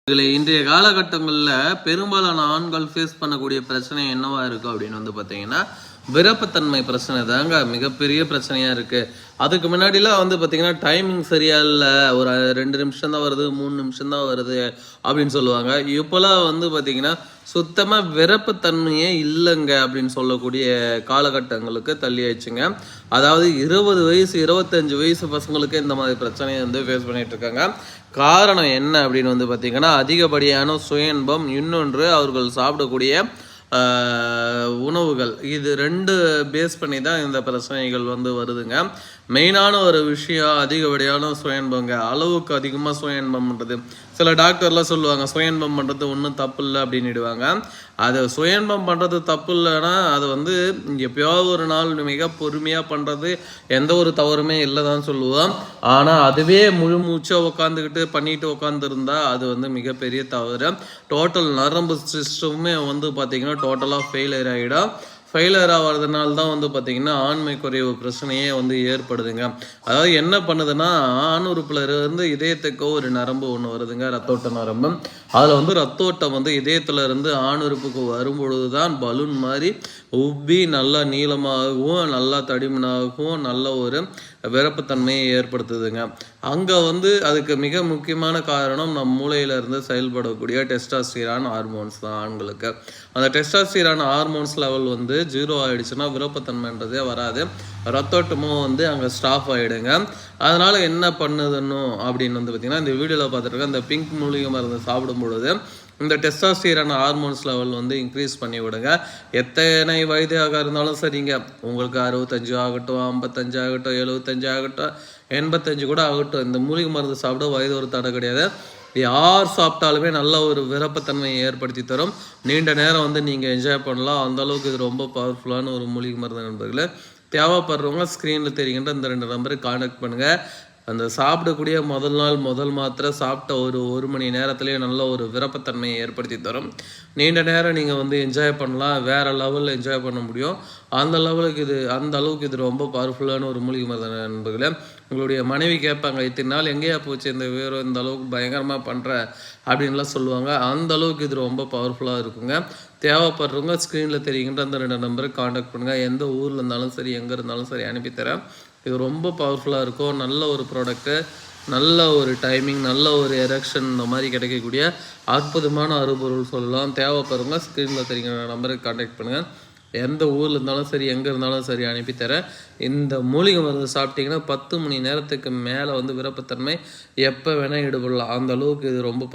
இதில் இன்றைய காலகட்டங்களில் பெரும்பாலான ஆண்கள் ஃபேஸ் பண்ணக்கூடிய பிரச்சனை என்னவா இருக்கும் அப்படின்னு வந்து பார்த்தீங்கன்னா விருப்பத்தன்மை பிரச்சனை தாங்க மிகப்பெரிய பிரச்சனையாக இருக்குது. அதுக்கு முன்னாடிலாம் வந்து பார்த்தீங்கன்னா டைமிங் சரியா இல்லை, ஒரு 2 நிமிஷம் தான் வருது, 3 நிமிஷம் தான் வருது அப்படின்னு சொல்லுவாங்க. இப்போலாம் வந்து பார்த்தீங்கன்னா சுத்தமாக விருப்பத்தன்மையே இல்லைங்க அப்படின்னு சொல்லக்கூடிய காலகட்டங்களுக்கு தள்ளி ஆயிடுச்சுங்க. அதாவது 20 வயசு 25 வயசு பசங்களுக்கு இந்த மாதிரி பிரச்சனையை வந்து ஃபேஸ் பண்ணிட்டு இருக்காங்க. காரணம் என்ன அப்படின்னு வந்து பார்த்தீங்கன்னா அதிகப்படியான சுய இன்பம், இன்னொன்று அவர்கள் சாப்பிடக்கூடிய உணவுகள். இது 2 பேஸ் பண்ணி தான் இந்த பிரச்சனைகள் வந்து வருதுங்க. மெயினான ஒரு விஷயம் அதிகப்படியான சுய இன்பங்க. அளவுக்கு அதிகமாக சுய இன்பம் பண்ணுறது. சில டாக்டர்லாம் சொல்லுவாங்க சுய இன்பம் பண்ணுறது ஒன்றும் தப்பு இல்லை அப்படின்னுடுவாங்க. அது சுய இன்பம் பண்ணுறது தப்பு இல்லைன்னா அது வந்து எப்பயாவது ஒரு நாள் மிக பொறுமையாக பண்ணுறது எந்த ஒரு தவறுமே இல்லை தான் சொல்லுவோம். ஆனால் அதுவே முழு மூச்சாக உட்காந்துக்கிட்டு பண்ணிட்டு உட்காந்துருந்தா அது வந்து மிகப்பெரிய தவறு. டோட்டல் நரம்பு சிஸ்டமே வந்து பார்த்திங்கன்னா டோட்டலாக ஃபெயிலியர் ஆகிடும். ஃபெயிலியர் ஆகிறதுனால தான் வந்து பார்த்திங்கன்னா ஆண்மை குறைவு பிரச்சனையே வந்து ஏற்படுதுங்க. அதாவது என்ன பண்ணுதுன்னா ஆண் உறுப்பில் இருந்து இதயத்துக்கு ஒரு நரம்பு ஒன்று வருதுங்க, ரத்தோட்ட நரம்பு. அதில் வந்து ரத்தோட்டம் வந்து இதயத்தில் இருந்து ஆண் உறுப்புக்கு வரும்பொழுது தான் பலூன் மாதிரி உப்பி நல்லா நீளமாகவும் நல்லா தடிமனாகவும் நல்ல ஒரு விருப்பத்தன்மையை ஏற்படுத்துதுங்க. அங்கே வந்து அதுக்கு மிக முக்கியமான காரணம் நம் மூளையிலிருந்து செயல்படக்கூடிய டெஸ்டாஸ்டிரான் ஹார்மோன்ஸ் தான் ஆண்களுக்கு. அந்த டெஸ்டாஸ்டிரான் ஹார்மோன்ஸ் லெவல் வந்து 0 ஆகிடுச்சுன்னா விருப்பத்தன்மைன்றதே வராது. ரத்தோட்டமும் வந்து அங்கே ஸ்டாப் ஆகிடுங்க. அதனால் என்ன பண்ணுதுன்னு அப்படின்னு வந்து பார்த்திங்கன்னா இந்த வீடியோவில் பார்த்துருக்கேன். இந்த பிங்க் மூலிகை மருந்து சாப்பிடும் பொழுது இந்த டெஸ்டாஸ்டிரான் ஹார்மோன்ஸ் லெவல் வந்து இன்க்ரீஸ் பண்ணி விடுங்க. எத்தனை வயதாக இருந்தாலும் சரிங்க, உங்களுக்கு 65 ஆகட்டும், 55 ஆகட்டும், 75 ஆகட்டும், 85 கூட ஆகட்டும், இந்த மூலிகை மருந்து சாப்பிட வயது ஒரு தடை கிடையாது. யார் சாப்பிட்டாலுமே நல்ல ஒரு விருப்பத்தன்மையை ஏற்படுத்தி தரும். நீண்ட நேரம் வந்து நீங்கள் என்ஜாய் பண்ணலாம். அந்தளவுக்கு இது ரொம்ப பவர்ஃபுல்லான ஒரு மூலிகை மருந்து நண்பர்களே. தேவைப்படுறவங்க ஸ்க்ரீனில் தெரிகின்ற இந்த 2 நம்பருக்கு கான்டாக்ட் பண்ணுங்கள். அந்த சாப்பிடக்கூடிய முதல் மாத்திரை சாப்பிட்ட ஒரு மணி நேரத்துலேயே நல்ல ஒரு விருப்பத்தன்மையை ஏற்படுத்தி தரும். நீண்ட நேரம் நீங்கள் வந்து என்ஜாய் பண்ணலாம், வேறு லெவலில் என்ஜாய் பண்ண முடியும். அந்த அளவுக்கு இது ரொம்ப பவர்ஃபுல்லான ஒரு மூலிகை மருந்து நண்பர்களே. உங்களுடைய மனைவி கேட்பாங்க, இத்தனை நாள் எங்கேயா போச்சு இந்த வீரம் இந்த அளவுக்கு பயங்கரமாக பண்ணுற அப்படின்லாம் சொல்லுவாங்க. அந்த அளவுக்கு இது ரொம்ப பவர்ஃபுல்லாக இருக்குங்க. தேவைப்படுறவங்க ஸ்க்ரீனில் தெரிகின்ற அந்த 2 நம்பருக்கு கான்டாக்ட் பண்ணுங்கள். எந்த ஊரில் இருந்தாலும் சரி, எங்கே இருந்தாலும் சரி அனுப்பித்தரேன். இது ரொம்ப பவர்ஃபுல்லாக இருக்கும். நல்ல ஒரு ப்ராடக்ட்டு, நல்ல ஒரு டைமிங், நல்ல ஒரு எரெக்ஷன் இந்த மாதிரி கிடைக்கக்கூடிய அற்புதமான அறுபொருள் சொல்லலாம். தேவைப்படுறவங்க ஸ்க்ரீனில் தெரிகிற நம்பருக்கு கான்டாக்ட் பண்ணுங்கள். எந்த ஊரில் இருந்தாலும் சரி, எங்கே இருந்தாலும் சரி அனுப்பித்தரேன். இந்த மூலிகை மருந்து சாப்பிட்டிங்கன்னா 10 மணி நேரத்துக்கு மேலே வந்து விருப்பத்தன்மை எப்போ வேணால் ஈடுபடலாம். அந்த அளவுக்கு இது ரொம்ப